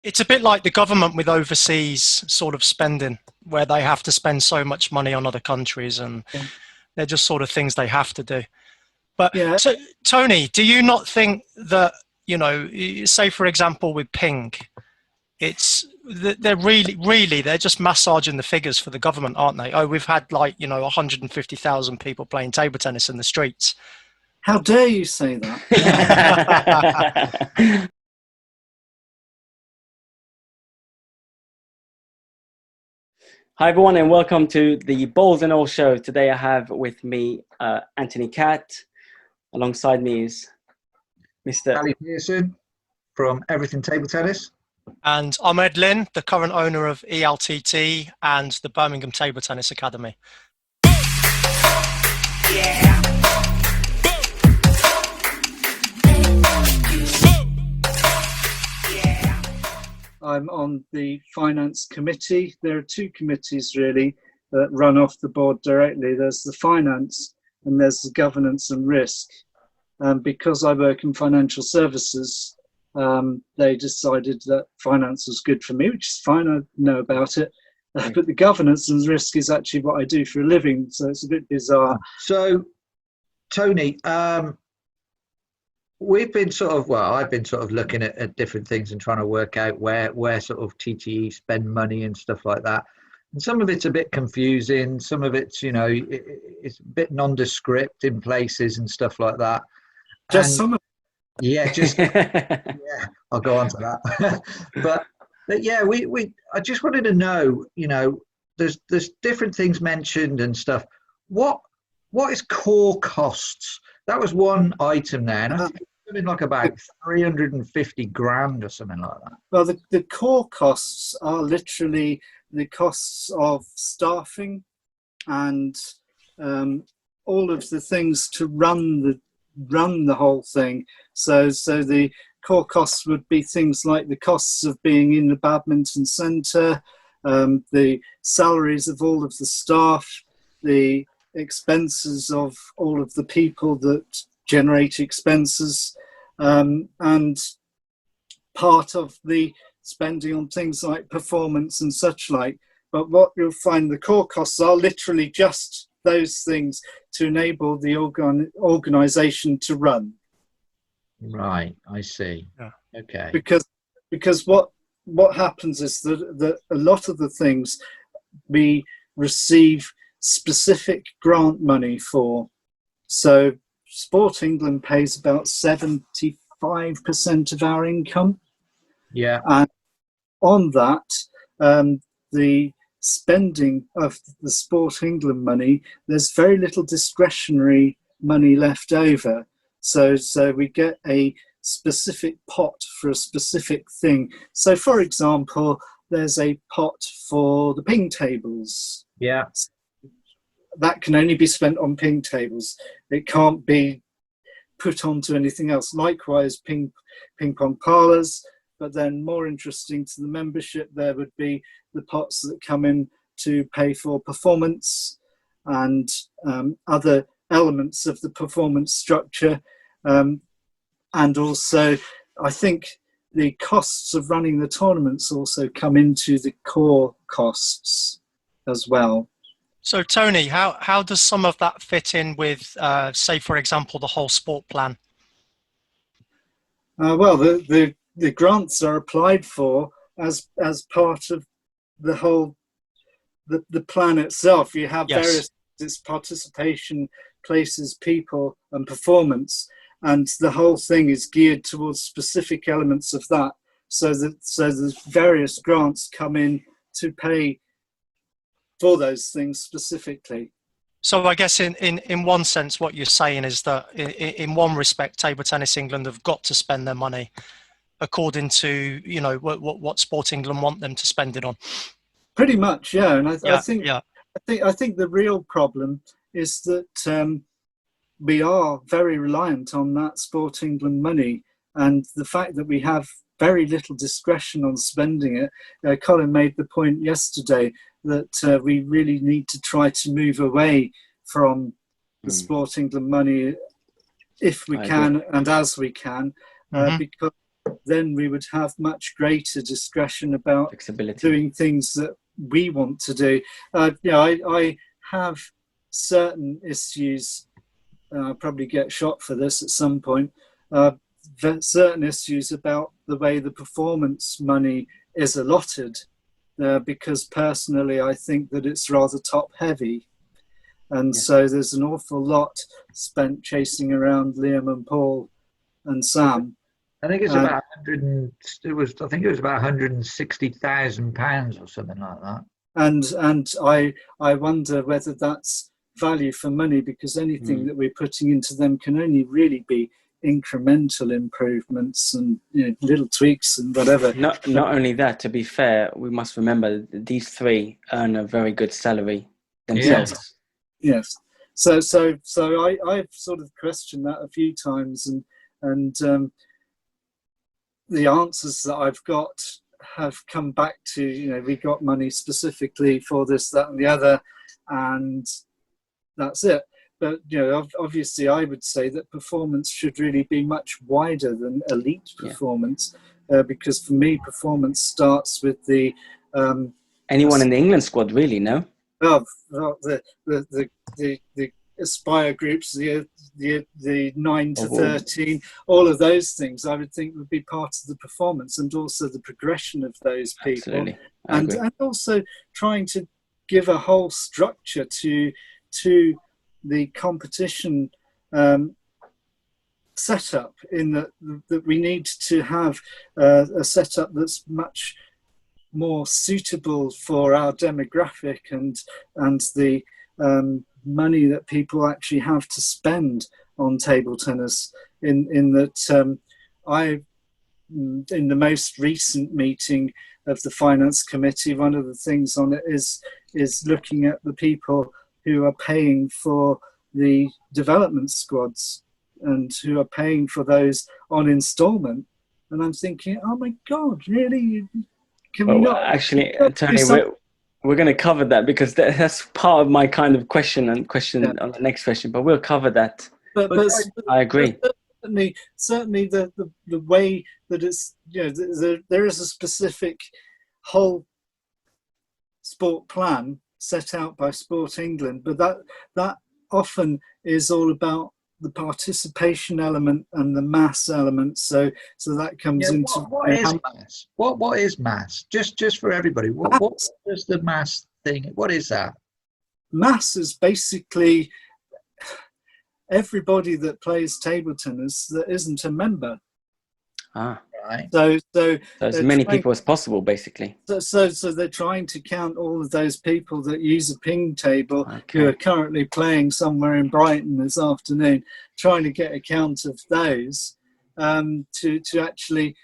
It's a bit like the government with overseas sort of spending, where they have to spend so much money on other countries, and Yeah. they're just sort of things they have to do. But Yeah. so, Tony, do you not think that, say for example with Ping, they're really they're just massaging the figures for the government, aren't they? Oh, we've had 150,000 people playing table tennis in the streets. How dare you say that? Hi everyone, and welcome to the Balls and All show. Today I have with me Anthony Catt. Alongside me is Mr. Eli Pearson from Everything Table Tennis. And I'm Lynn, the current owner of ELTT and the Birmingham Table Tennis Academy. Yeah. I'm on the finance committee. There are two committees really that run off the board directly. There's the finance and there's the governance and risk. Because I work in financial services, they decided that finance was good for me, which is fine, I know about it. But the governance and risk is actually what I do for a living, so it's a bit bizarre. So, Tony, I've been sort of looking at different things and trying to work out where sort of TTE spend money and stuff like that. And some of it's a bit confusing. Some of it's, it's a bit nondescript in places and stuff like that. Just some of it. Yeah, yeah, I'll go on to that. but yeah, I just wanted to know, there's different things mentioned and stuff. What is core costs? That was one item there, and I think it's something like about 350 grand or something like that. Well, the core costs are literally the costs of staffing and all of the things to run the whole thing. So the core costs would be things like the costs of being in the badminton centre, the salaries of all of the staff, the expenses of all of the people that generate expenses, and part of the spending on things like performance and such like. But what you'll find, the core costs are literally just those things to enable the organisation to run. Right, I see. Yeah. Okay. Because what happens is that a lot of the things we receive specific grant money for. So Sport England pays about 75% of our income. Yeah. And on that, the spending of the Sport England money, there's very little discretionary money left over. So we get a specific pot for a specific thing. So for example, there's a pot for the ping tables. Yeah. That can only be spent on ping tables. It can't be put onto anything else. Likewise, ping pong parlours. But then more interesting to the membership, there would be the pots that come in to pay for performance and other elements of the performance structure. And also, I think the costs of running the tournaments also come into the core costs as well. So, Tony, how does some of that fit in with, say, for example, the whole sport plan? Well, the grants are applied for as part of the whole the plan itself. You have various participation, places, people, and performance, and the whole thing is geared towards specific elements of that. So the various grants come in to pay for those things specifically. So I guess in one sense, what you're saying is that in one respect, Table Tennis England have got to spend their money according to what Sport England want them to spend it on. Pretty much, yeah. And I think the real problem is that we are very reliant on that Sport England money, and the fact that we have very little discretion on spending it. Colin made the point yesterday that we really need to try to move away from the Sport England money if we can and as we can, then we would have much greater discretion about Flexibility. doing things that we want to do. I have certain issues. I'll probably get shot for this at some point. Certain issues about the way the performance money is allotted, because personally I think that it's rather top heavy. And so there's an awful lot spent chasing around Liam and Paul and Sam. I think it's about I think it was about £160,000 or something like that. And I wonder whether that's value for money, because anything that we're putting into them can only really be incremental improvements and little tweaks and whatever. Not only that, to be fair, we must remember that these three earn a very good salary themselves. Yes. So I've sort of questioned that a few times, and the answers that I've got have come back to, we got money specifically for this, that, and the other, and that's it. But, obviously I would say that performance should really be much wider than elite performance, because for me, performance starts with the... anyone in the England squad, really, no? Well, the Aspire groups, the 9 to 13, all of those things I would think would be part of the performance, and also the progression of those people. Absolutely. And also trying to give a whole structure to the competition setup, in that we need to have a setup that's much more suitable for our demographic and the money that people actually have to spend on table tennis. In that in the most recent meeting of the finance committee, one of the things on it is looking at the people who are paying for the development squads and who are paying for those on instalment. And I'm thinking, oh my God, really? Can we not? Actually, Tony, we're going to cover that, because that's part of my kind of question on the next question, but we'll cover that. But I agree. Certainly the way that it's, there is a specific whole sport plan set out by Sport England, but that often is all about the participation element and the mass element. So that comes into what is mass? What is mass? Just for everybody, what is the mass thing? What is that? Mass is basically everybody that plays table tennis that isn't a member. Right. So as many people as possible, basically. So they're trying to count all of those people that use a ping table, who are currently playing somewhere in Brighton this afternoon, trying to get a count of those, to actually,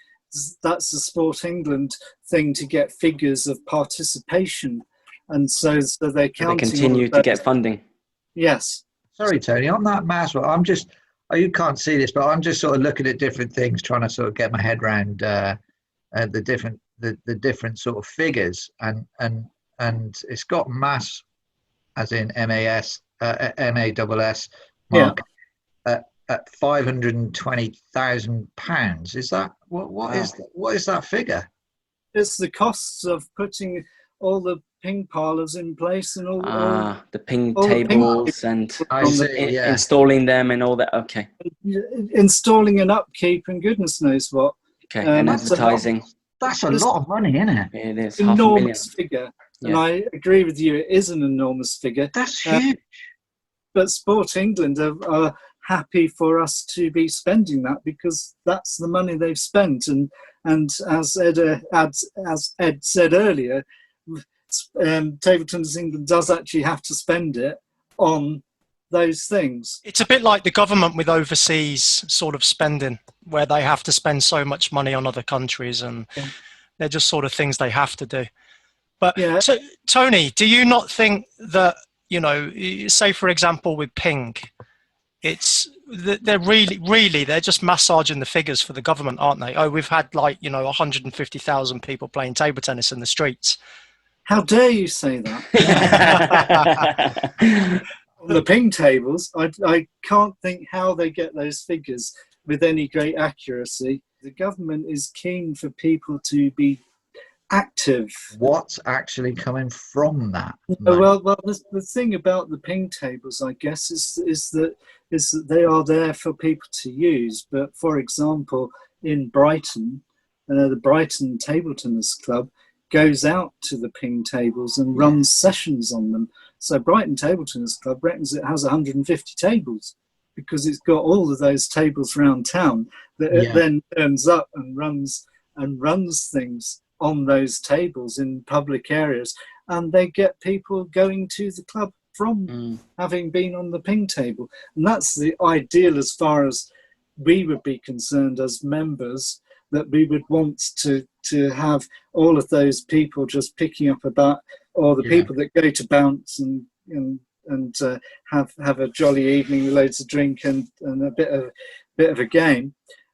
that's the Sport England thing, to get figures of participation. And so they're counting. They continue to get funding. Yes. Sorry, Tony, on that mass, you can't see this, but I'm just sort of looking at different things, trying to sort of get my head around the different sort of figures, and it's got mass, as in MASS mark, at £520,000. Is that what is that figure? It's the costs of putting all the ping parlors in place and all the ping tables and installing them and all that. Okay. Installing and upkeep and goodness knows what. Okay, and advertising. That's a lot of money, isn't it? It is. Enormous figure. Yeah. And I agree with you, it is an enormous figure. That's huge. But Sport England are happy for us to be spending that, because that's the money they've spent. And as Ed said earlier, Table Tennis England does actually have to spend it on those things. It's a bit like the government with overseas sort of spending, where they have to spend so much money on other countries, and they're just sort of things they have to do. But so, Tony, do you not think that, say for example with ping, they're really they're just massaging the figures for the government, aren't they? Oh, we've had 150,000 people playing table tennis in the streets. How dare you say that? On the ping tables, I can't think how they get those figures with any great accuracy. The government is keen for people to be active. What's actually coming from that money? Well, the thing about the ping tables, I guess, is that they are there for people to use. But for example, in Brighton, the Brighton Table Tennis Club goes out to the ping tables and runs sessions on them. So Brighton Table Tennis Club reckons it has 150 tables because it's got all of those tables around town that it then turns up and runs things on those tables in public areas, and they get people going to the club from having been on the ping table. And that's the ideal as far as we would be concerned as members, that we would want to have all of those people just picking up about, or the people that go to bounce and have a jolly evening with loads of drink and a bit of a game,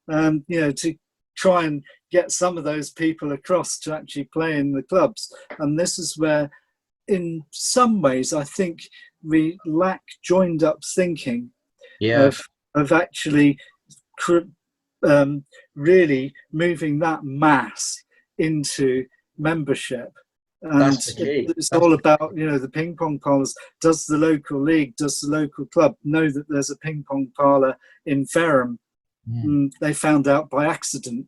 to try and get some of those people across to actually play in the clubs. And this is where, in some ways, I think we lack joined up thinking of actually really moving that mass into membership. And it's all about, the ping pong parlours. Does the local league, does the local club know that there's a ping pong parlour in Ferrum? They found out by accident.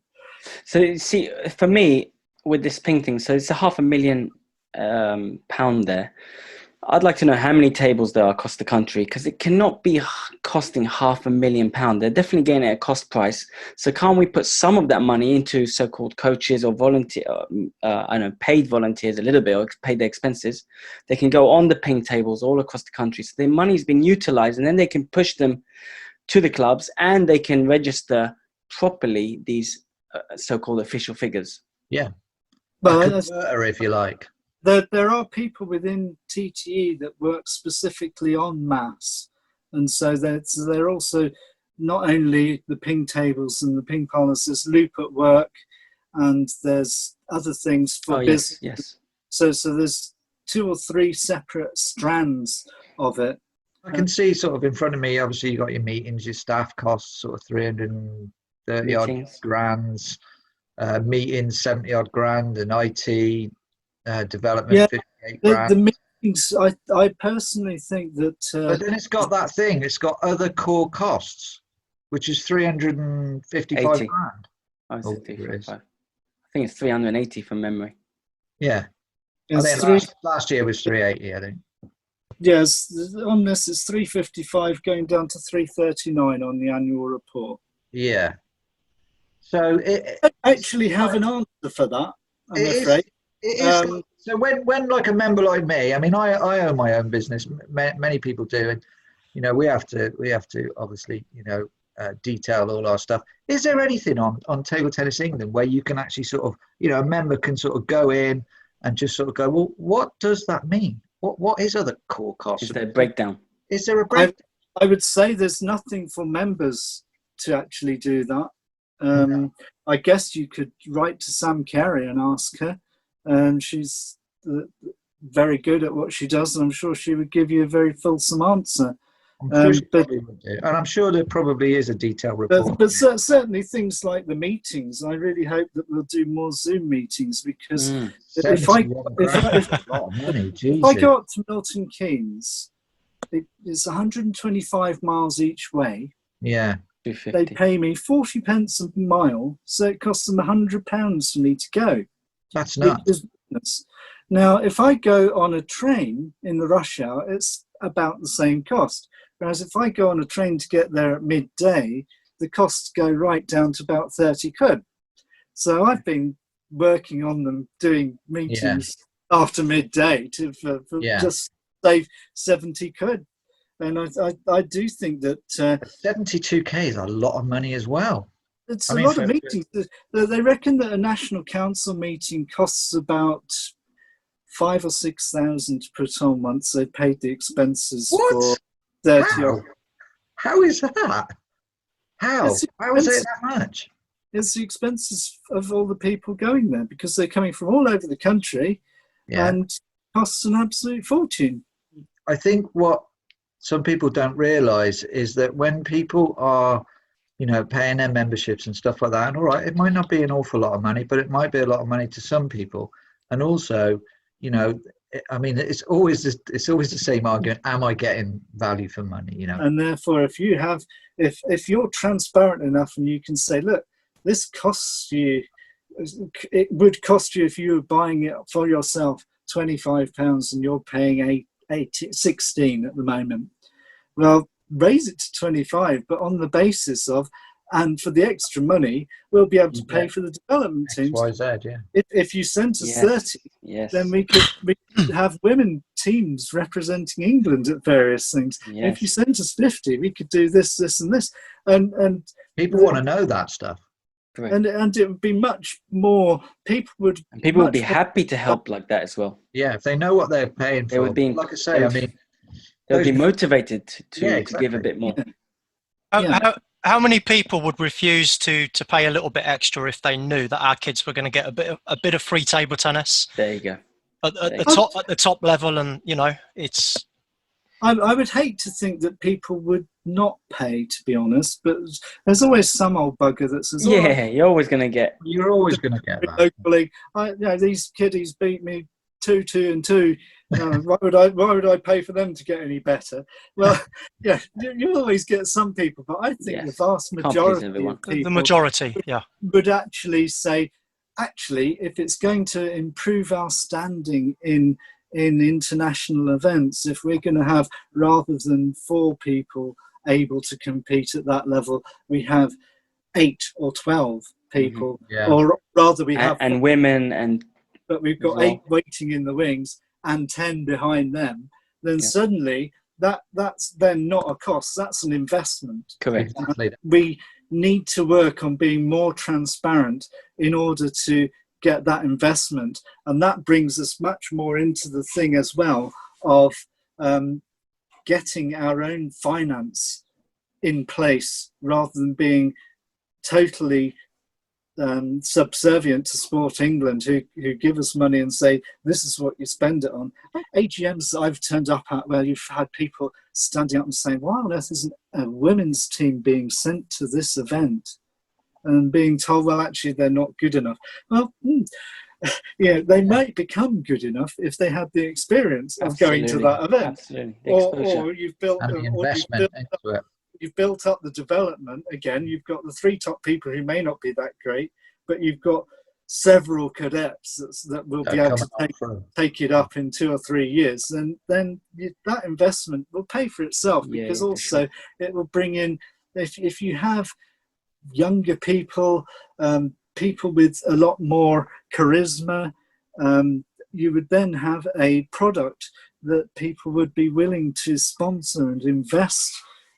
So see, for me, with this ping thing, so it's a £500,000 there. I'd like to know how many tables there are across the country, because it cannot be costing £500,000. They're definitely getting it at cost price. So can't we put some of that money into so-called coaches or paid volunteers a little bit, or pay their expenses? They can go on the ping tables all across the country. So their money's been utilized, and then they can push them to the clubs, and they can register properly these so-called official figures. Yeah. Well, a converter, if you like. There are people within TTE that work specifically on maths, and so they're also not only the ping tables and the ping parlours. There's Loop at Work, and there's other things for business. Yes. So there's 2 or 3 separate strands of it. I can see sort of in front of me. Obviously, you got your meetings, your staff costs, sort of 330 odd grands, meetings 70 odd grand, and IT. Development 58 grand. The meetings, I personally think that. But then it's got that thing. It's got other core costs, which is 355 grand. I think it's 380 from memory. Yeah. I think last year was 380. I think. Yes, on this it's 355 going down to 339 on the annual report. Yeah. So I actually have an answer for that, I'm afraid. It is. So when like a member like me, I mean, I own my own business. Many people do, and we have to obviously detail all our stuff. Is there anything on Table Tennis England where you can actually sort of a member can sort of go in and just sort of go, well, what does that mean? What is other core costs? Is there a breakdown? Is there a breakdown? I would say there's nothing for members to actually do that. I guess you could write to Sam Carey and ask her. She's very good at what she does, and I'm sure she would give you a very fulsome answer. I'm sure probably would do. And I'm sure there probably is a detailed report. But certainly things like the meetings, I really hope that we'll do more Zoom meetings, because if I go up to Milton Keynes, it's 125 miles each way. Yeah. They pay me 40 pence a mile, so it costs them £100 for me to go. That's nuts. Now, if I go on a train in the rush hour, it's about the same cost. Whereas if I go on a train to get there at midday, the costs go right down to about 30 quid. So I've been working on them, doing meetings after midday for just save 70 quid. And I do think that 72k is a lot of money as well. It's a lot of meetings. They reckon that a national council meeting costs about 5,000 or 6,000 to put on once they've paid the expenses for 30. How is that? How is it that much? It's the expenses of all the people going there, because they're coming from all over the country, and costs an absolute fortune. I think what some people don't realise is that when people are paying their memberships and stuff like that. And all right, it might not be an awful lot of money, but it might be a lot of money to some people. And also, I mean, it's always the same argument. Am I getting value for money? And therefore, if you're transparent enough and you can say, look, this costs you, it would cost you if you were buying it for yourself £25 and you're paying 16 at the moment. Well, raise it to 25, but on the basis of, and for the extra money, we'll be able to pay for the development teams. XYZ, yeah. If you sent us 30, then we could have women teams representing England at various things. Yes. If you sent us 50, we could do this, this, and this. And people want to know that stuff. Correct. And it would be much more. People would be happy to help like that as well. Yeah, if they know what they're paying for. Like I say, they'll be motivated to give a bit more. Yeah. How many people would refuse to pay a little bit extra if they knew that our kids were going to get a bit of free table tennis? There you go. At the top level, and it's. I would hate to think that people would not pay, to be honest, but there's always some old bugger that says, you're always going to get. You're always going to get that. Locally, these kiddies beat me 2-2 and 2. Why would I pay for them to get any better? Well, yeah, you always get some people, but I think the vast majority of people, the majority, would actually say, if it's going to improve our standing in international events, if we're going to have, rather than 4 people able to compete at that level, we have 8 or 12 people, or rather we have and women, but we've got 8 waiting in the wings and 10 behind them, then suddenly that's then not a cost, that's an investment. Correct. We need to work on being more transparent in order to get that investment, and that brings us much more into the thing as well of getting our own finance in place rather than being totally subservient to Sport England, who give us money and say, this is what you spend it on. AGMs I've turned up at where you've had people standing up and saying, why on earth isn't a women's team being sent to this event? And being told, well, actually, they're not good enough. Well, they might become good enough if they had the experience of going to that event. Or you've built you've built up the development. Again, you've got the 3 top people who may not be that great, but you've got several cadets that will be able to take it up in 2 or 3 years. And then that investment will pay for itself, because also it will bring in, if you have younger people, people with a lot more charisma, you would then have a product that people would be willing to sponsor and invest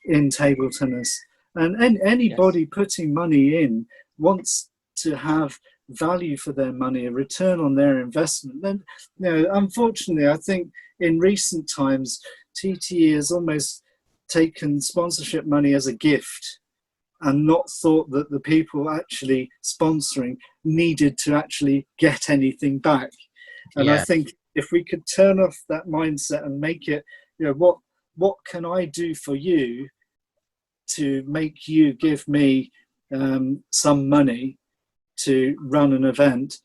in table tennis. And anybody putting money in wants to have value for their money, a return on their investment. Then, unfortunately, I think in recent times, TTE has almost taken sponsorship money as a gift and not thought that the people actually sponsoring needed to actually get anything back. And I think if we could turn off that mindset and make it, what can I do for you to make you give me some money to run an event?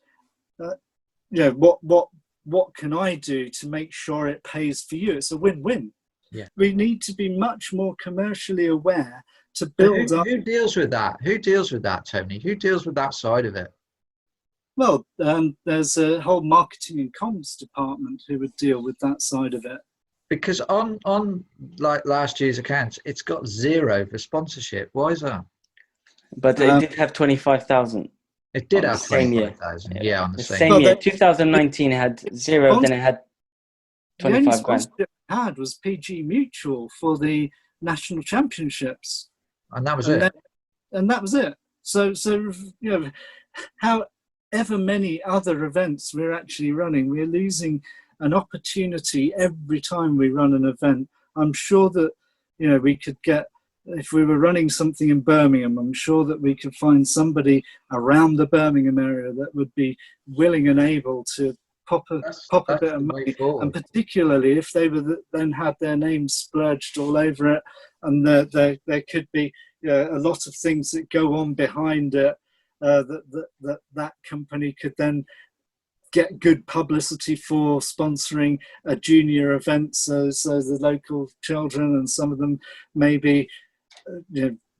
What can I do to make sure it pays for you? It's a win-win. Yeah. We need to be much more commercially aware to build up. Who deals with that? Who deals with that, Tony? Who deals with that side of it? Well, there's a whole marketing and comms department who would deal with that side of it. Because on like last year's accounts, it's got 0 for sponsorship. Why is that? But it did have 25,000. It did have 25,000. Yeah, on the same year. 2019 had 0, then it had 25 grand. The only had was PG Mutual for the national championships, and that was it. And that was it. So however many other events we're actually running, we're losing an opportunity every time we run an event. I'm sure that we could get, if we were running something in Birmingham, I'm sure that we could find somebody around the Birmingham area that would be willing and able to pop a bit of money, and particularly if they were then had their names splurged all over it, and there could be a lot of things that go on behind it, that company could then get good publicity for sponsoring a junior event, so the local children, and some of them maybe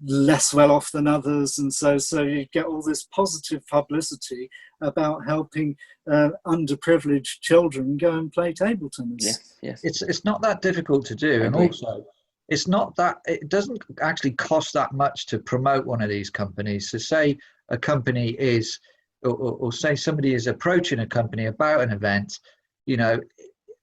less well off than others, and so you get all this positive publicity about helping underprivileged children go and play table tennis. Yes. It's not that difficult to do, and also it doesn't actually cost that much to promote one of these companies. So say a company is, or say somebody is approaching a company about an event,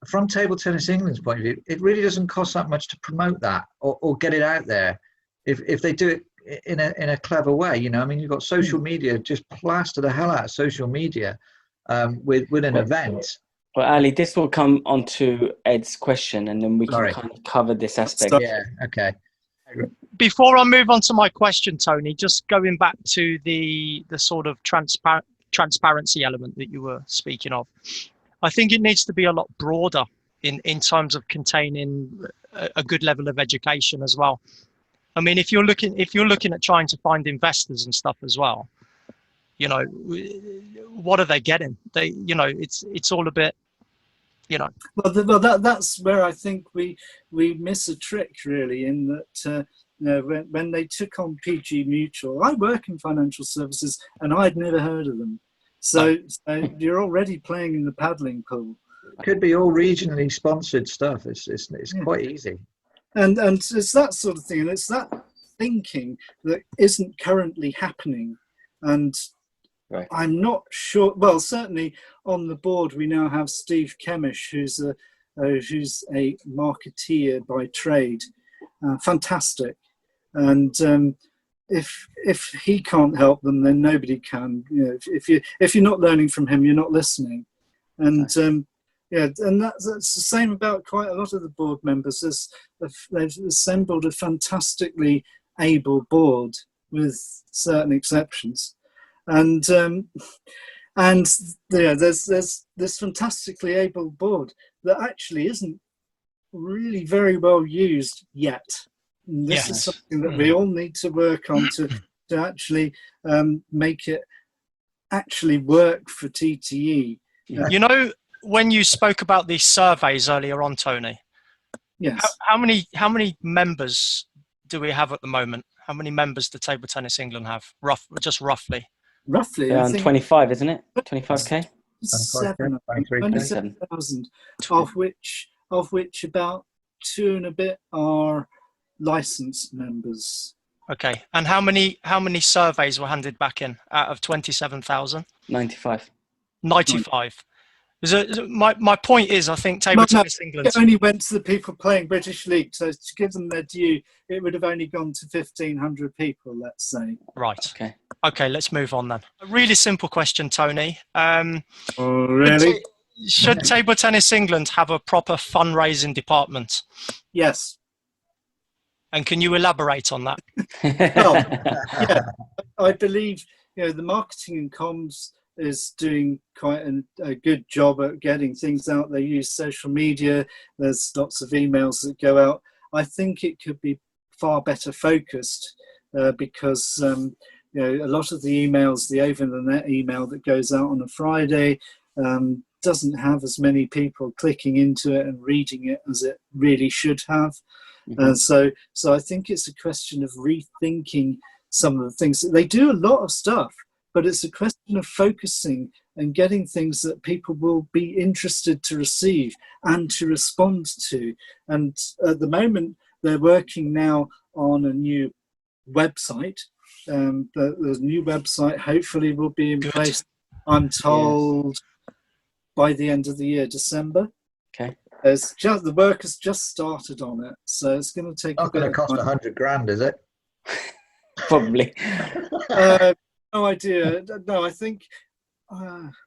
from Table Tennis England's point of view, it really doesn't cost that much to promote that or get it out there. If they do it in a clever way, you've got social media, just plaster the hell out of social media with an event. Well, Ali, this will come onto Ed's question, and then we can kind of cover this aspect. Yeah, okay. Before I move on to my question, Tony, just going back to the sort of transparency element that you were speaking of, I think it needs to be a lot broader in terms of containing a good level of education as well. I mean, if you're looking at trying to find investors and stuff as well, what are they getting? It's all a bit, Well, that's where I think we miss a trick, really, in that when they took on PG Mutual, I work in financial services and I'd never heard of them. So you're already playing in the paddling pool. It could be all regionally sponsored stuff. It's quite easy. And it's that sort of thing, and it's that thinking that isn't currently happening. And I'm not sure. Well, certainly on the board we now have Steve Kemish, who's a marketeer by trade, fantastic. And if he can't help them, then nobody can. If you're not learning from him, you're not listening. And and that's the same about quite a lot of the board members. They've assembled a fantastically able board, with certain exceptions, and there's this fantastically able board that actually isn't really very well used yet. And this is something that we all need to work on to actually make it actually work for TTE. When you spoke about these surveys earlier on, Tony, yes, how many members do we have at the moment? How many members does Table Tennis England have? Roughly. Around 25, isn't it? 25k. 27,000, of which about 2 and a bit are licensed members. Okay, and how many surveys were handed back in out of 27,000? 95. My point is, I think Table Tennis England... It only went to the people playing British League, so to give them their due, it would have only gone to 1,500 people, let's say. Right. Okay, let's move on then. A really simple question, Tony. Really? Should Table Tennis England have a proper fundraising department? Yes. And can you elaborate on that? I believe the marketing and comms is doing quite a good job at getting things out. They use social media. There's lots of emails that go out. I think it could be far better focused because a lot of the emails, the over the net email that goes out on a Friday, doesn't have as many people clicking into it and reading it as it really should have. And so I think it's a question of rethinking some of the things. They do a lot of stuff, but it's a question of focusing and getting things that people will be interested to receive and to respond to. And at the moment, they're working now on a new website. The new website hopefully will be in place, I'm told, by the end of the year, December. Okay. The work has just started on it, so it's going to take Not going to cost 100 grand, is it? Probably. No idea. No, I think.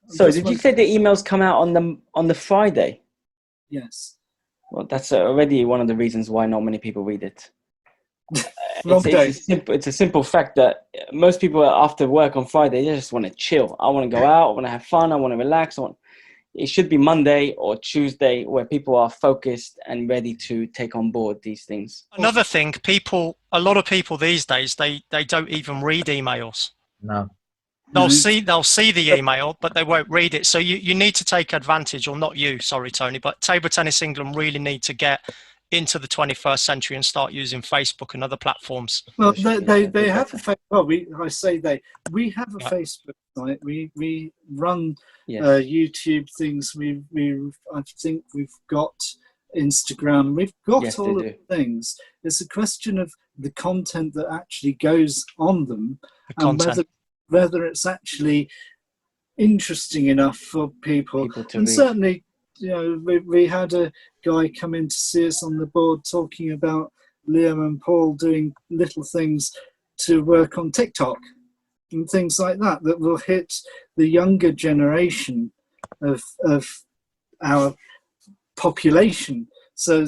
So, did you say the emails come out on the Friday? Yes. Well, that's already one of the reasons why not many people read it. It's a simple fact that most people after work on Friday, they just want to chill. I want to go out. I want to have fun. I want to relax. it should be Monday or Tuesday where people are focused and ready to take on board these things. Another thing, a lot of people these days, they don't even read emails. No. They'll see the email, but they won't read it. So you need to take advantage, or not you, sorry, Tony, but Table Tennis England really need to get into the 21st century and start using Facebook and other platforms. Well, they have a we have a Facebook site. We run YouTube things. I think we've got Instagram. We've got all of the things. It's a question of the content that actually goes on them, and whether it's actually interesting enough for people to read. Certainly, you know, we had a guy come in to see us on the board talking about Liam and Paul doing little things to work on TikTok and things like that will hit the younger generation of our population. So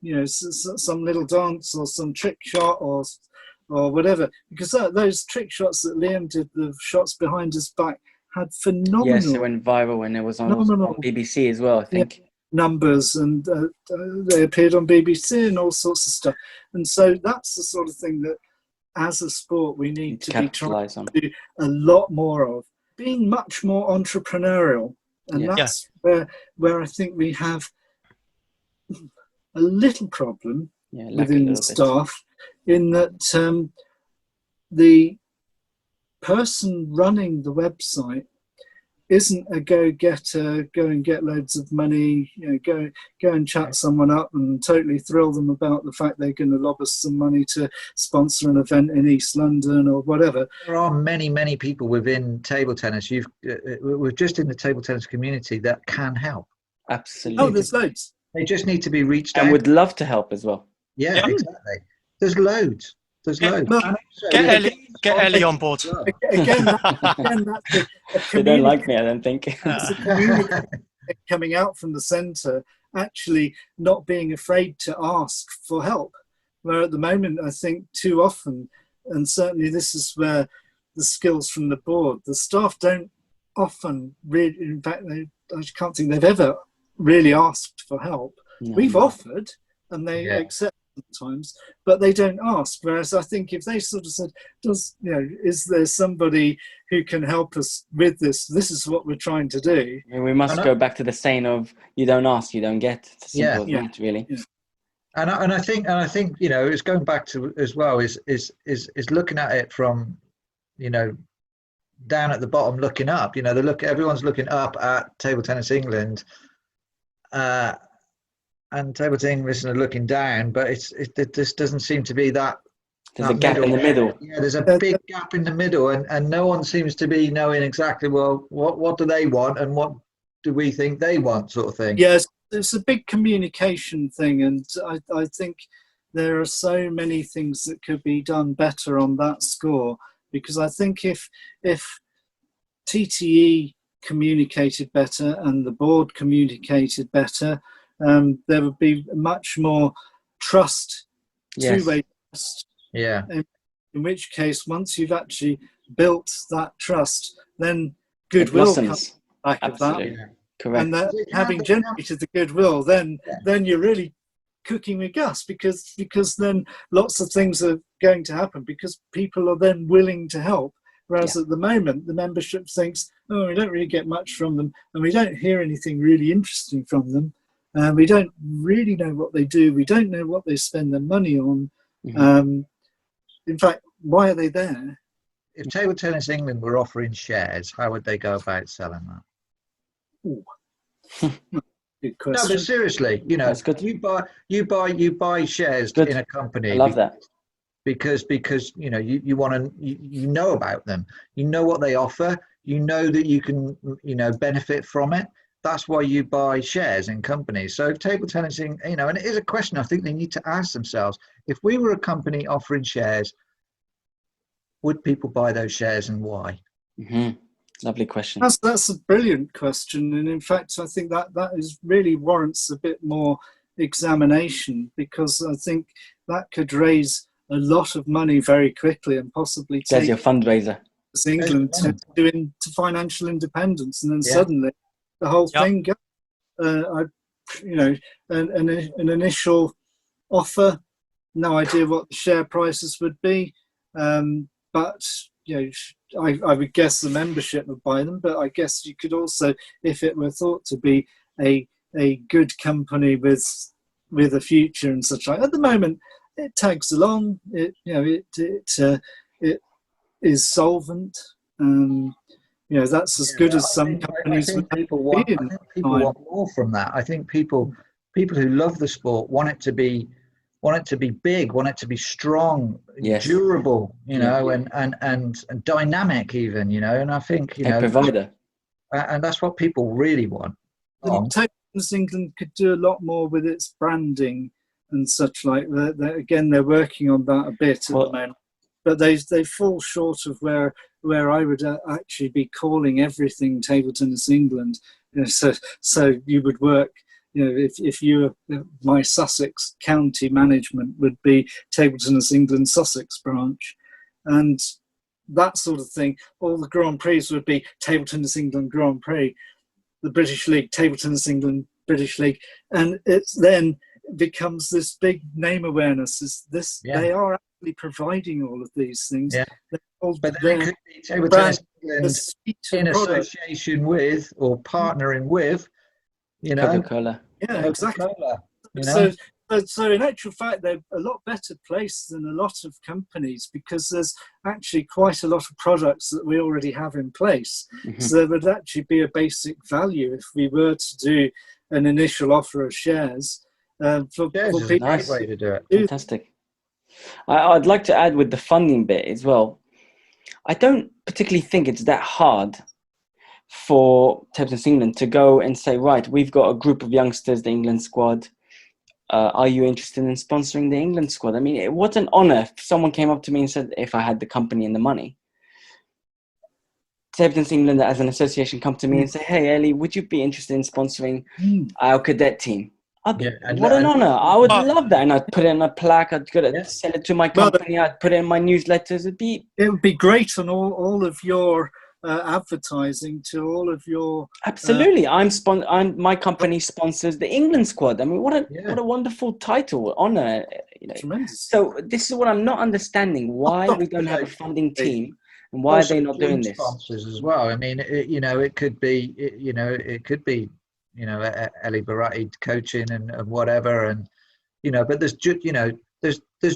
you know, some little dance or some trick shot or whatever, because those trick shots that Liam did, the shots behind his back, had phenomenal. Yes, it went viral when it was on BBC as well, I think. Numbers, and they appeared on BBC and all sorts of stuff. And so that's the sort of thing that, as a sport, we need to be trying to do a lot more of. Being much more entrepreneurial, and that's where I think we have a little problem within the staff, in that the person running the website isn't a go-getter, go and get loads of money, you know, go and chat someone up and totally thrill them about the fact they're going to lob us some money to sponsor an event in East London or whatever. There are many people within table tennis. We're just in the table tennis community that can help. Absolutely. Oh, there's loads. They just need to be reached out. And would love to help as well. Yeah, exactly. There's loads. Get Ellie on board. Again, that's they don't like me, I don't think. It's a community coming out from the centre, actually not being afraid to ask for help. Where at the moment, I think too often, and certainly this is where the skills from the board, the staff don't often really, in fact, I can't think they've ever really asked for help. No. We've offered, and they accept sometimes, but they don't ask. Whereas I think if they sort of said, is there somebody who can help us with this? This is what we're trying to do. I mean, we must go back to the saying of you don't ask, you don't get. It's simple as that, really. Yeah. And I think you know, it's going back to as well is looking at it from, you know, down at the bottom looking up. You know, everyone's looking up at Table Tennis England. And Table Tennis English are looking down, but it just doesn't seem to be that. There's a gap in the middle. Yeah, there's a big gap in the middle, and no one seems to be knowing exactly, well, what do they want and what do we think they want, sort of thing. Yes, it's a big communication thing, and I think there are so many things that could be done better on that score, because I think if TTE communicated better and the board communicated better, there would be much more trust, two-way trust. Yeah. In which case, once you've actually built that trust, then goodwill comes back of that. Yeah. Correct. And that having generated the goodwill, then you're really cooking with gas, because then lots of things are going to happen, because people are then willing to help. Whereas at the moment, the membership thinks, oh, we don't really get much from them, and we don't hear anything really interesting from them. We don't really know what they do. We don't know what they spend their money on. Mm-hmm. In fact, why are they there? If Table Tennis England were offering shares, how would they go about selling that? Ooh. Good question. No, but seriously, you know, you buy shares in a company. I love that. Because you know, you want to, you know about them. You know what they offer. You know that you can, you know, benefit from it. That's why you buy shares in companies. So Table Tennis, you know, and it is a question I think they need to ask themselves. If we were a company offering shares, would people buy those shares, and why? Mm-hmm. Lovely question. That's a brilliant question. And in fact, I think that is really warrants a bit more examination, because I think that could raise a lot of money very quickly and possibly take your fundraiser. England to financial independence, and then suddenly the whole Yep. thing goes. An initial offer, no idea what the share prices would be, but I would guess the membership would buy them. But I guess you could also, if it were thought to be a good company with a future and such like. At the moment, it tags along. It is solvent. That's as good as some companies would think people be. want more from that. I think people who love the sport want it to be big, want it to be strong, Yes. durable, and dynamic even, and I think, A provider. And that's what people really want. Table Tennis England could do a lot more with its branding and such like that. Again, they're working on that a bit at the moment, but they fall short of where I would actually be calling everything Table Tennis England. So you would work. If you were my Sussex County management would be Table Tennis England Sussex branch, and that sort of thing. All the Grand Prix would be Table Tennis England Grand Prix, the British League, Table Tennis England British League, and it then becomes this big name awareness. They are actually providing all of these things. Yeah. But then it could be Table Tennis England in association with or partnering with, Coca-Cola. Yeah, exactly. So in actual fact, they're a lot better placed than a lot of companies because there's actually quite a lot of products that we already have in place. Mm-hmm. So there would actually be a basic value if we were to do an initial offer of shares. For people. Is a great way to do it. Fantastic. I'd like to add with the funding bit as well. I don't particularly think it's that hard for Table Tennis England to go and say, right, we've got a group of youngsters, the England squad. Are you interested in sponsoring the England squad? I mean, what an honor if someone came up to me and said, if I had the company and the money. Table Tennis England as an association come to me and say, hey, Eli, would you be interested in sponsoring our cadet team? What an honor. I would love that. And I'd put it in a plaque. I'd sell it to my company. I'd put it in my newsletters. It would be great on all of your advertising to all of your absolutely. My company sponsors the England squad. I mean, what a wonderful title, honor. Tremendous. So this is what I'm not understanding: why we don't have a funding team, and why are they not doing this? Sponsors as well. I mean, it could be, Eli Baraty coaching and whatever, and but there's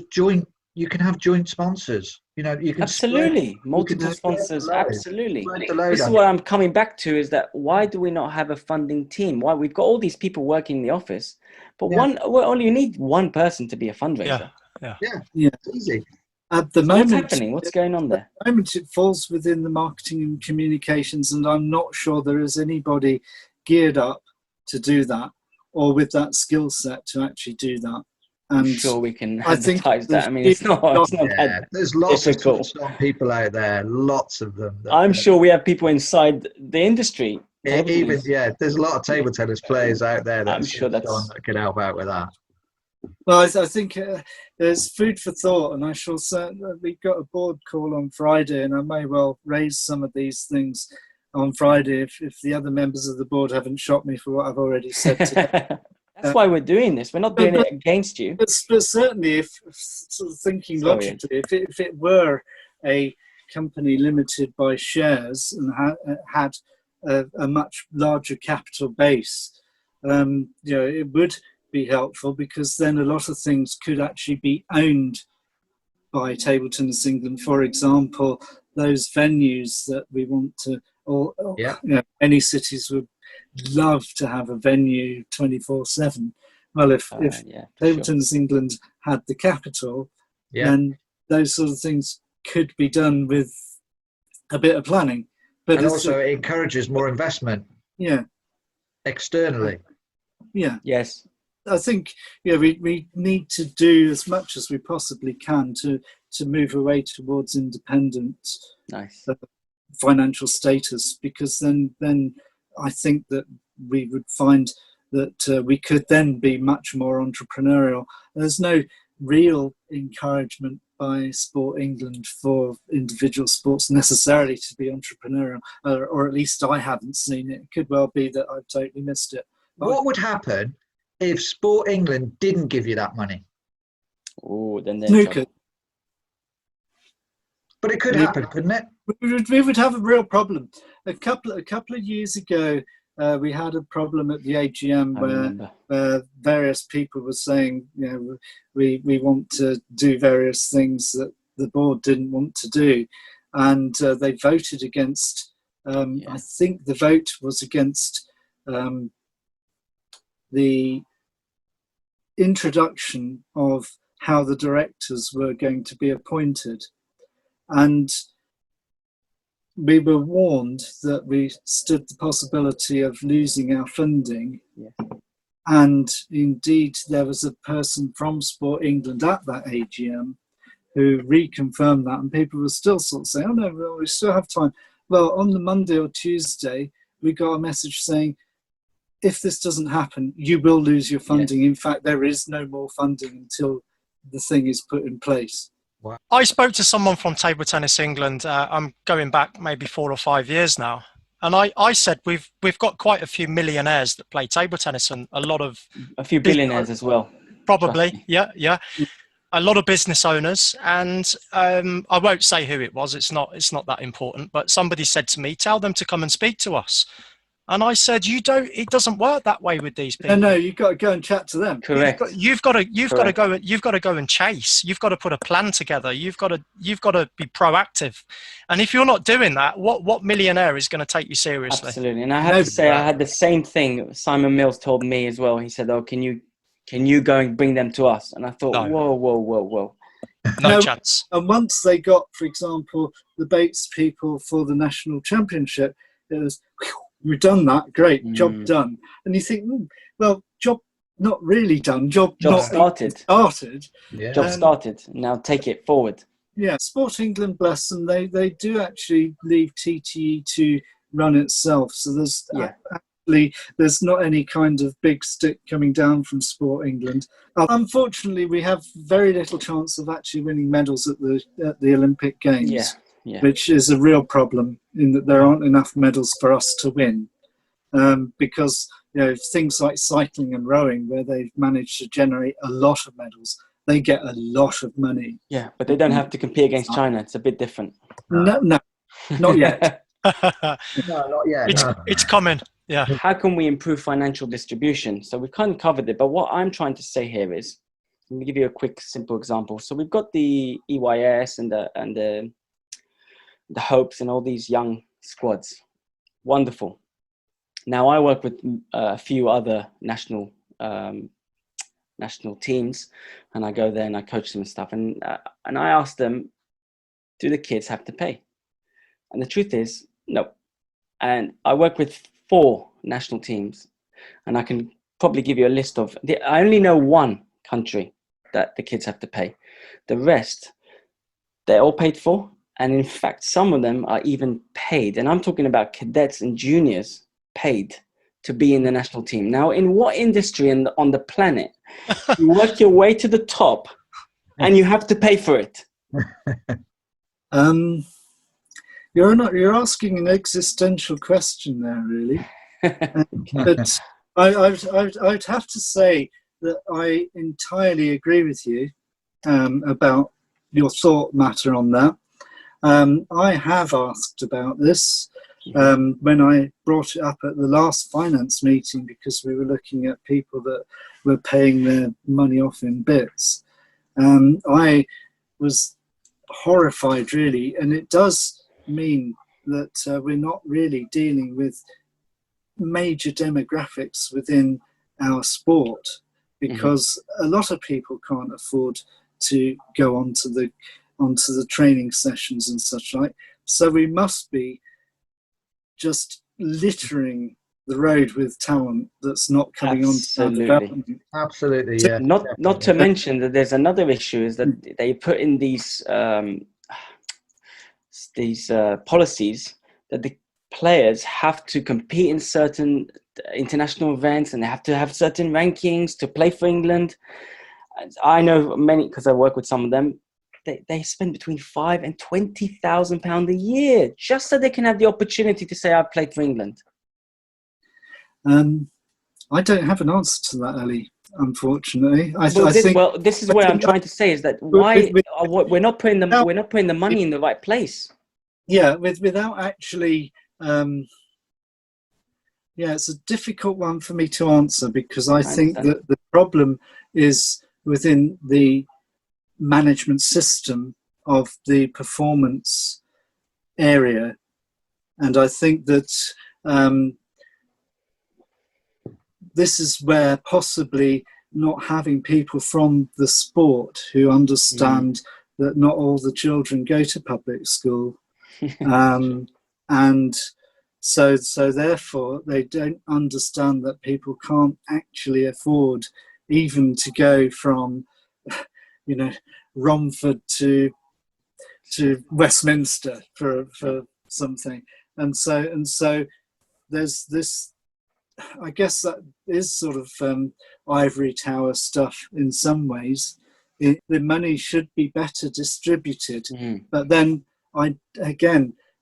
joint. You can have joint sponsors. You can absolutely multiple sponsors. Absolutely. This is what I'm coming back to: is that why do we not have a funding team? Why we've got all these people working in the office, but you need one person to be a fundraiser. Yeah. It's easy. At the what's moment, happening? What's going on there? At the moment, it falls within the marketing and communications, and I'm not sure there is anybody geared up to do that or with that skill set to actually do that. I'm sure we can advertise that. I mean, it's not that there's lots difficult. of strong people out there, lots of them. I'm sure we have people inside the industry. There's a lot of table tennis players out there that I'm sure that can help out with that. Well, I think there's food for thought, and I shall certainly. We've got a board call on Friday, and I may well raise some of these things on Friday if the other members of the board haven't shot me for what I've already said today. That's why we're doing this. We're not doing it against you. But certainly, if sort of thinking logically, if it were a company limited by shares and had a much larger capital base, it would be helpful because then a lot of things could actually be owned by Table Tennis England. For example, those venues that we want to, any cities would love to have a venue 24/7. Well, if Table Tennis England had the capital, then those sort of things could be done with a bit of planning. But and also it encourages more investment. Yeah. Externally. Yeah. Yes. I think we need to do as much as we possibly can to move away towards independent financial status, because then I think that we would find that we could then be much more entrepreneurial. There's no real encouragement by Sport England for individual sports necessarily to be entrepreneurial, or at least I haven't seen it. It could well be that I've totally missed it. What would happen if Sport England didn't give you that money? Oh, then they're in trouble. But it could happen, couldn't it? We would have a real problem. A couple of years ago, we had a problem at the AGM where various people were saying, you know, we want to do various things that the board didn't want to do, and they voted against. I think the vote was against the introduction of how the directors were going to be appointed. And we were warned that we stood the possibility of losing our funding. Yeah. And indeed, there was a person from Sport England at that AGM who reconfirmed that. And people were still sort of saying, oh no, well, we still have time. Well, on the Monday or Tuesday, we got a message saying, if this doesn't happen, you will lose your funding. Yeah. In fact, there is no more funding until the thing is put in place. Wow. I spoke to someone from Table Tennis England. I'm going back maybe 4 or 5 years now. And I said, we've got quite a few millionaires that play table tennis, and a few billionaires as well. Probably. Yeah. A lot of business owners. And I won't say who it was. It's not that important. But somebody said to me, tell them to come and speak to us. And I said, it doesn't work that way with these people. No, you've got to go and chat to them. Correct. You've got to go and chase. You've got to put a plan together. You've got to be proactive. And if you're not doing that, what millionaire is going to take you seriously? Absolutely. And I have to say, I had the same thing. Simon Mills told me as well. He said, oh, can you go and bring them to us? And I thought, no. Whoa. No chance. And once they got, for example, the Bates people for the national championship, it was, we've done that, great, job done. And you think, well, job not really done, job not started. Yeah. Job started, now take it forward. Yeah, Sport England, bless them, they do actually leave TTE to run itself. So there's there's not any kind of big stick coming down from Sport England. Unfortunately, we have very little chance of actually winning medals at the Olympic Games. Yeah. Which is a real problem in that there aren't enough medals for us to win, because things like cycling and rowing, where they've managed to generate a lot of medals, they get a lot of money. Yeah, but they don't have to compete against China. It's a bit different. No, not yet. No, not yet. It's coming. Yeah. How can we improve financial distribution? So we've kind of covered it, but what I'm trying to say here is, let me give you a quick, simple example. So we've got the EYS and the Hopes and all these young squads. Wonderful. Now I work with a few other national teams, and I go there and I coach them and stuff. And I ask them, do the kids have to pay? And the truth is, no. And I work with 4 national teams, and I can probably give you a list of. I only know one country that the kids have to pay. The rest, they're all paid for. And in fact, some of them are even paid. And I'm talking about cadets and juniors paid to be in the national team. Now, in what industry on the planet you work your way to the top and you have to pay for it? You're asking an existential question there, really. But I'd have to say that I entirely agree with you about your thought matter on that. I have asked about this when I brought it up at the last finance meeting, because we were looking at people that were paying their money off in bits. I was horrified, really, and it does mean that we're not really dealing with major demographics within our sport, because a lot of people can't afford to go onto the training sessions and such like. So we must be just littering the road with talent that's not coming on to development. Absolutely, yeah. Not to mention that there's another issue, is that they put in these policies that the players have to compete in certain international events, and they have to have certain rankings to play for England. I know many, because I work with some of them. they spend between £5,000 and £20,000 a year just so they can have the opportunity to say, I've played for England. I don't have an answer to that, Ellie, unfortunately. This is what I'm trying to say, is that why we're not putting the money in the right place. Yeah, without actually, it's a difficult one for me to answer, because I think that the problem is within the management system of the performance area. And I think that this is where possibly not having people from the sport who understand that not all the children go to public school. And so therefore they don't understand that people can't actually afford even to go from, Romford to Westminster for something. And so there's this, I guess that is sort of ivory tower stuff in some ways. The money should be better distributed. But then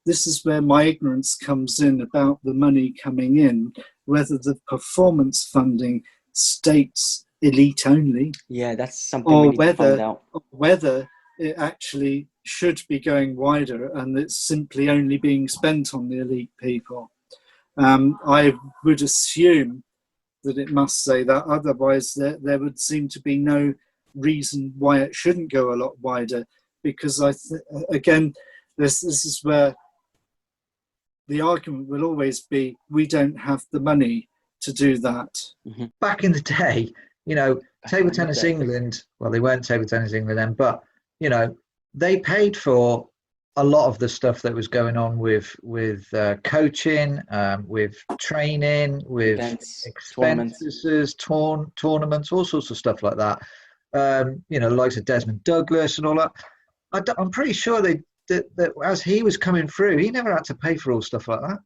this is where my ignorance comes in about the money coming in, whether the performance funding states elite only. Yeah, that's something we need to find out. Or whether it actually should be going wider and it's simply only being spent on the elite people. I would assume that it must say that, otherwise there would seem to be no reason why it shouldn't go a lot wider, because this is where the argument will always be, we don't have the money to do that. Back in the day, Table Tennis England, well, they weren't Table Tennis England then, but they paid for a lot of the stuff that was going on with coaching, with training, with events, expenses, tournaments, all sorts of stuff like that. Likes of Desmond Douglas and all that. I'm pretty sure that as he was coming through, he never had to pay for all stuff like that.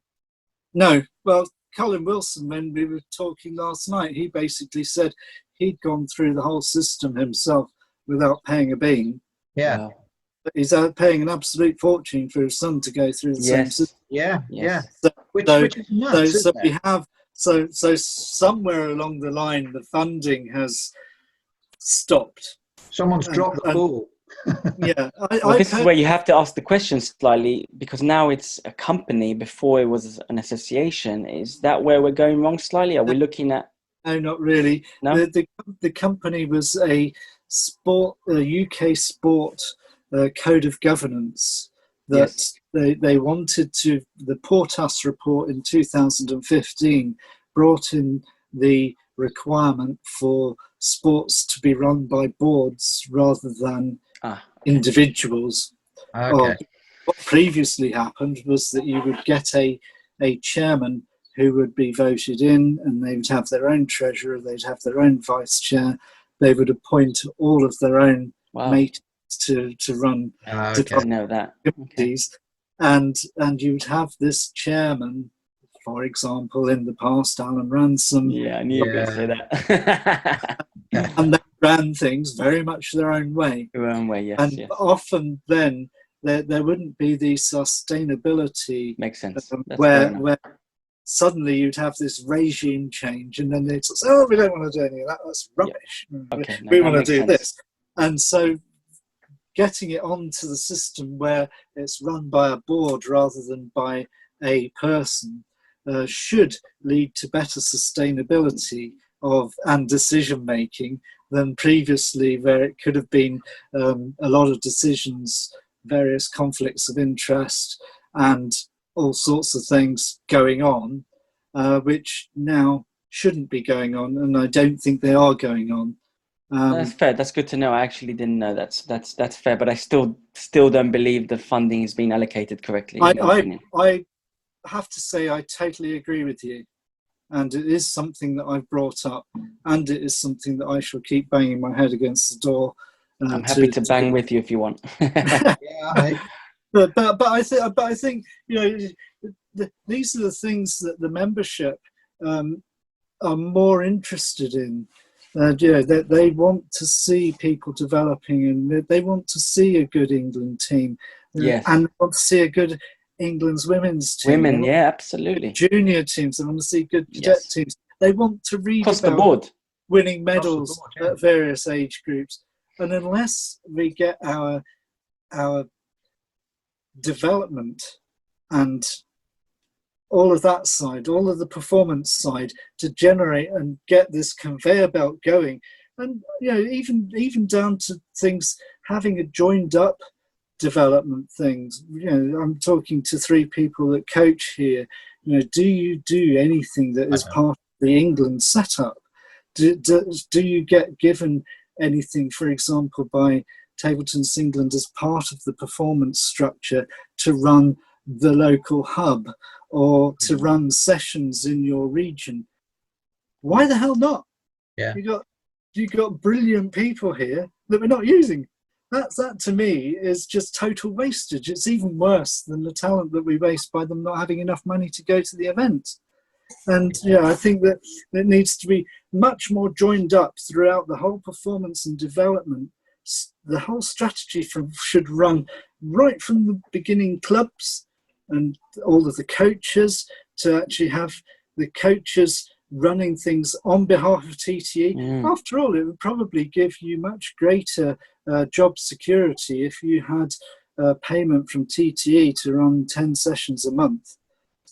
No. Well, Colin Wilson, when we were talking last night, he basically said he'd gone through the whole system himself without paying a bean. Yeah. Wow. He's paying an absolute fortune for his son to go through the same system. Yeah. Which is nuts, so somewhere along the line, the funding has stopped. Someone's dropped the ball. Yeah. This is where you have to ask the question slightly, because now it's a company. Before it was an association. Is that where we're going wrong slightly? Are we looking at? No, not really. No? The company was a UK sport code of governance that they wanted to. The Portas report in 2015 brought in the requirement for sports to be run by boards rather than individuals. Okay. What previously happened was that you would get a chairman who would be voted in, and they would have their own treasurer, they'd have their own vice chair, they would appoint all of their own mates to run committees, and you would have this chairman, for example, in the past, Alan Ransom. Yeah, I knew you were going to say that. And they ran things very much their own way. Their own way, yes. And often then there wouldn't be the sustainability. Makes sense. Where suddenly you'd have this regime change, and then they'd say, "Oh, we don't want to do any of that. That's rubbish. Okay, we want to do this." And so, getting it onto the system where it's run by a board rather than by a person should lead to better sustainability and decision making than previously, where it could have been a lot of decisions, various conflicts of interest, and all sorts of things going on, which now shouldn't be going on, and I don't think they are going on. That's fair. That's good to know. I actually didn't know. That's fair, but I still don't believe the funding is being allocated correctly. I have to say I totally agree with you, and it is something that I've brought up, and it is something that I shall keep banging my head against the door. I'm happy to bang with you if you want. But I think these are the things that the membership are more interested in. They want to see people developing, and they want to see a good England team. Yes. And they want to see a good England's women's team. Women, yeah, absolutely. Junior teams. They want to see good cadet teams. They want to read across about the board, winning medals board, at various age groups. And unless we get our development and all of that side, all of the performance side, to generate and get this conveyor belt going, and even down to things having a joined up development things. I'm talking to 3 people that coach here. Do you do anything that is part of the England setup? Do you get given anything, for example, by Table Tennis England as part of the performance structure to run the local hub or to run sessions in your region? Why the hell not? Yeah. You got brilliant people here that we're not using. That to me is just total wastage. It's even worse than the talent that we waste by them not having enough money to go to the event. And I think that it needs to be much more joined up throughout the whole performance and development. The whole strategy should run right from the beginning clubs and all of the coaches, to actually have the coaches running things on behalf of TTE. After all, it would probably give you much greater job security if you had payment from TTE to run 10 sessions a month.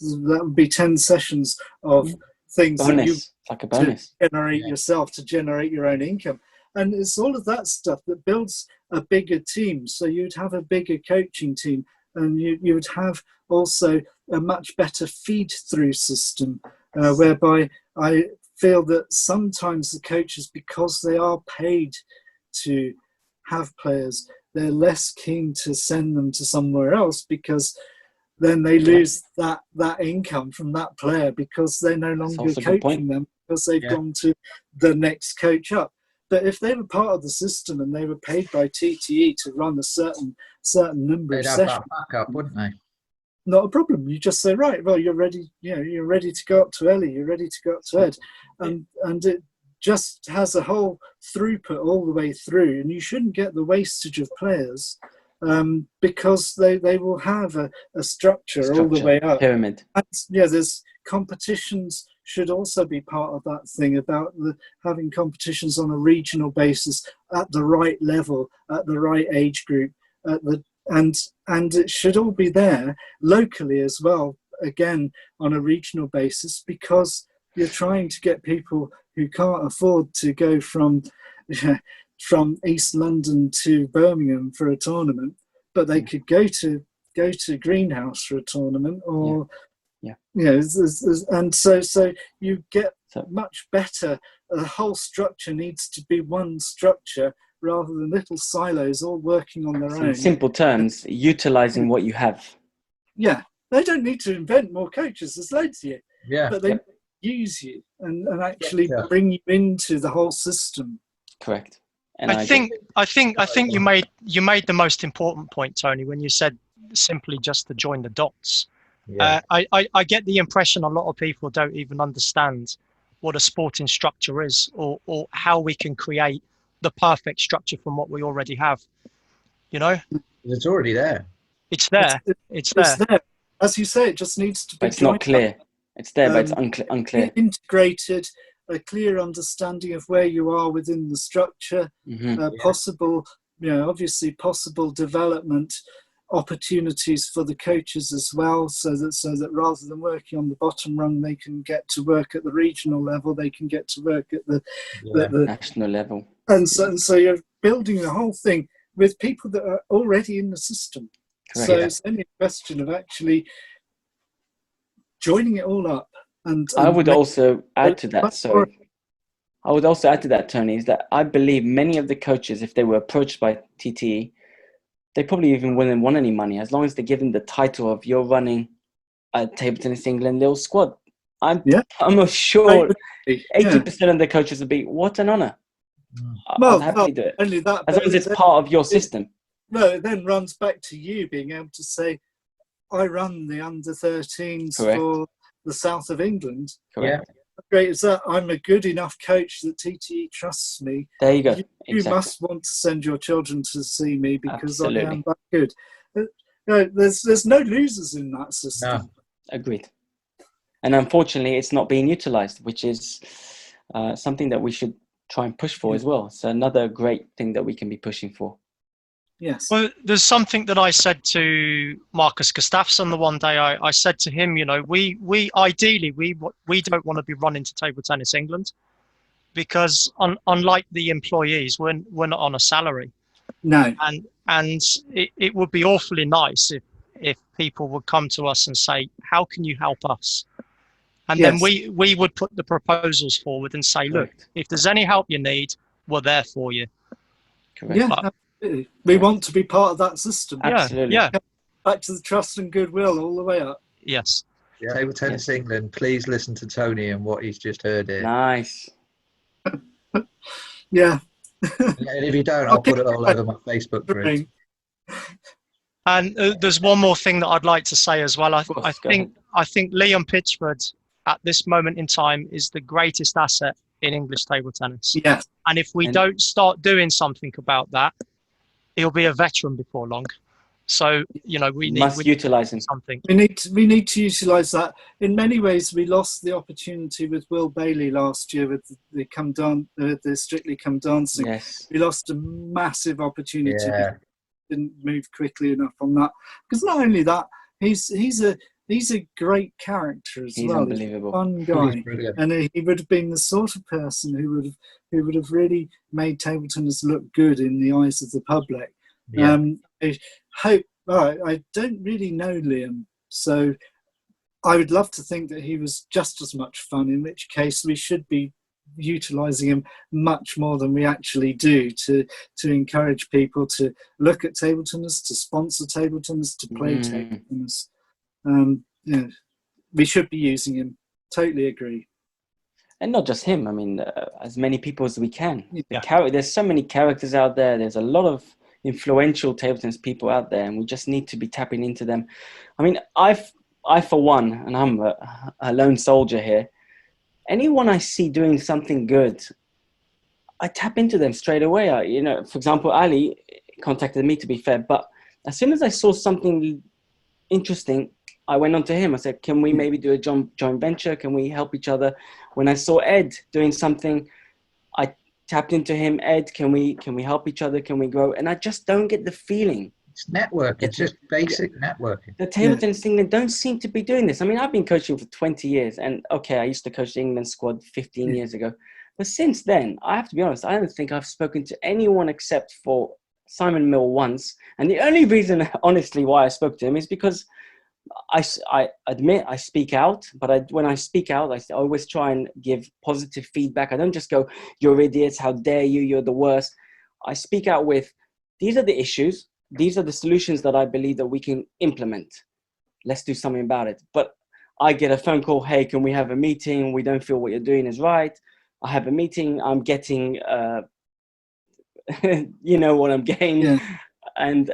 That would be 10 sessions of things that you like a bonus. to generate yourself, to generate your own income. And it's all of that stuff that builds a bigger team. So you'd have a bigger coaching team, and you would have also a much better feed-through system, whereby I feel that sometimes the coaches, because they are paid to have players, they're less keen to send them to somewhere else, because then they lose that income from that player, because they're no longer coaching them, because they've gone to the next coach up. But if they were part of the system and they were paid by TTE to run a certain number of sessions, that backup, wouldn't they? Not a problem. You just say, right, well, you're ready. You're ready to go up to Ellie. You're ready to go up to Ed, and it just has a whole throughput all the way through. And you shouldn't get the wastage of players, because they will have a structure all the way up. Pyramid. And, there's competitions should also be part of that thing about having competitions on a regional basis at the right level, at the right age group, and it should all be there locally as well, again on a regional basis, because you're trying to get people who can't afford to go from East London to Birmingham for a tournament, but they could go to Greenhouse for a tournament, or and so you get much better. The whole structure needs to be one structure rather than little silos all working on their own. In simple terms, utilizing what you have. Yeah, they don't need to invent more coaches. There's loads of you. Yeah, but they use you and actually bring you into the whole system. Correct. And I think you made the most important point, Tony, when you said simply just to join the dots. Yeah. I get the impression a lot of people don't even understand what a sporting structure is, or how we can create the perfect structure from what we already have. It's already there. It's there. It's there. As you say, it just needs to be. It's not clear. It's there, but it's unclear. Integrated, a clear understanding of where you are within the structure, possible, obviously possible development opportunities for the coaches as well, so that rather than working on the bottom rung, they can get to work at the regional level, they can get to work at the national level. And so you're building the whole thing with people that are already in the system. Correct. So it's only a question of actually joining it all up. And I would also add to that. So I would also add to that, Tony, is that I believe many of the coaches, if they were approached by TTE, they probably even wouldn't want any money, as long as they give them the title of you're running a Table Tennis England little squad. I'm sure 80% of the coaches would be, what an honour. I'll happily do it. Only that, as long as it's part of your system. No, it then runs back to you being able to say, I run the under-13s for the south of England. Correct. great is that I'm a good enough coach that TTE trusts me. There you go. You Exactly. must want to send your children to see me because I Absolutely. am that good. No, there's no losers in that system. No. Agreed. And unfortunately, it's not being utilized, which is something that we should try and push for as well. So another great thing that we can be pushing for. Yes. Well, there's something that I said to Marcus Gustafsson the one day. I said to him, you know, we ideally, we don't want to be running to Table Tennis England because unlike the employees, we're not on a salary. No. And it would be awfully nice if people would come to us and say, how can you help us? And Yes. then we would put the proposals forward and say, look, Correct. if there's any help you need, we're there for you. Correct. Yeah, But- absolutely. We want to be part of that system. Absolutely. Yeah. Back to the trust and goodwill all the way up. Yes. Table Tennis England, please listen to Tony and what he's just heard here. Nice. Yeah. And if you don't, I'll put it all over my Facebook group. And there's one more thing that I'd like to say as well. I course, go think Liam Pitchford at this moment in time is the greatest asset in English table tennis. Yes. And if we don't start doing something about that, he'll be a veteran before long. So, you know, we need to utilize him. something. We need to utilise that. In many ways, we lost the opportunity with Will Bailey last year with the Strictly Come Dancing. Yes. We lost a massive opportunity. Yeah. Didn't move quickly enough on that. Because not only that, he's a great character as He's well. unbelievable. He's a fun guy, He's brilliant. and he would have been the sort of person who would have really made table tennis look good in the eyes of the public. Yeah. I don't really know Liam, so I would love to think that he was just as much fun, in which case we should be utilising him much more than we actually do to encourage people to look at table tennis, to sponsor table tennis, to play table tennis. We should be using him. Totally agree. And not just him. I mean, as many people as we can. Yeah. There's so many characters out there. There's a lot of influential table tennis people out there, and we just need to be tapping into them. I mean, I for one, and I'm a lone soldier here, anyone I see doing something good, I tap into them straight away. For example, Ali contacted me, to be fair, but as soon as I saw something interesting, I went on to him. I said, can we maybe do a joint venture? Can we help each other? When I saw Ed doing something, I tapped into him. Ed, can we help each other? Can we grow? And I just don't get the feeling. It's networking. It's just basic networking. The table tennis England don't seem to be doing this. I mean, I've been coaching for 20 years, and okay, I used to coach the England squad 15 years ago. But since then, I have to be honest, I don't think I've spoken to anyone except for Simon Mill once. And the only reason, honestly, why I spoke to him is because I admit I speak out, but when I speak out, I always try and give positive feedback. I don't just go, you're idiots, how dare you, you're the worst. I speak out with, these are the issues, these are the solutions that I believe that we can implement. Let's do something about it. But I get a phone call, hey, can we have a meeting? We don't feel what you're doing is right. I have a meeting, I'm getting, you know what I'm getting. Yeah. And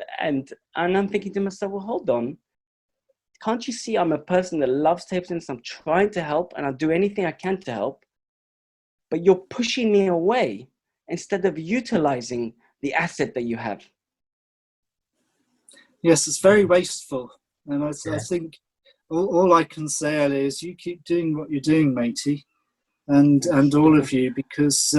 I'm thinking to myself, well, hold on. Can't you see I'm a person that loves table tennis? I'm trying to help and I'll do anything I can to help. But you're pushing me away instead of utilizing the asset that you have. Yes, it's very wasteful. And I think all I can say, Ellie, is you keep doing what you're doing, matey, and all of you, because,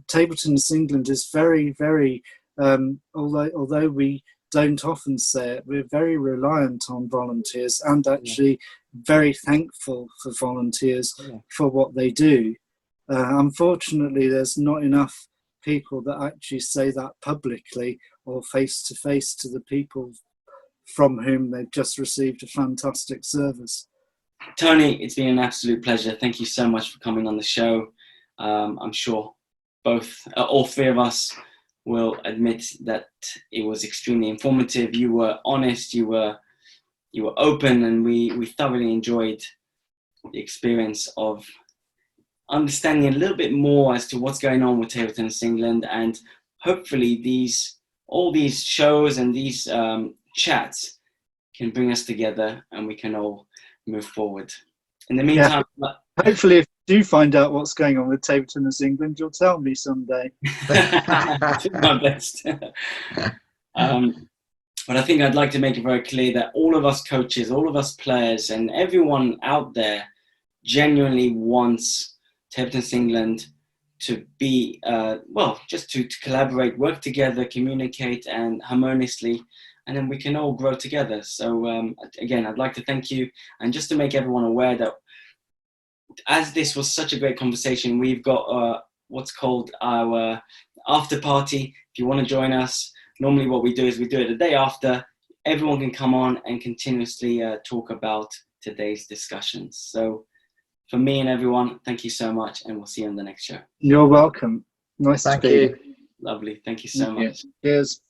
Table Tennis England is very, very, although we don't often say it, we're very reliant on volunteers and actually very thankful for volunteers for what they do. Unfortunately, there's not enough people that actually say that publicly or face to face to the people from whom they've just received a fantastic service. Tony, it's been an absolute pleasure. Thank you so much for coming on the show. I'm sure all three of us will admit that it was extremely informative. You were honest, you were open, and we thoroughly enjoyed the experience of understanding a little bit more as to what's going on with Table Tennis England, and hopefully all these shows and these chats can bring us together and we can all move forward. In the meantime, hopefully if do find out what's going on with table tennis England, you'll tell me someday. Do my best. But I think I'd like to make it very clear that all of us coaches, all of us players, and everyone out there genuinely wants table tennis England to be, just to collaborate, work together, communicate, and harmoniously, and then we can all grow together. So again, I'd like to thank you, and just to make everyone aware that as this was such a great conversation, we've got what's called our after party. If you want to join us, normally what we do is we do it the day after. Everyone can come on and continuously talk about today's discussions. So for me and everyone, thank you so much, and we'll see you on the next show. You're welcome. Nice to be here. Lovely. Thank you so much. Cheers.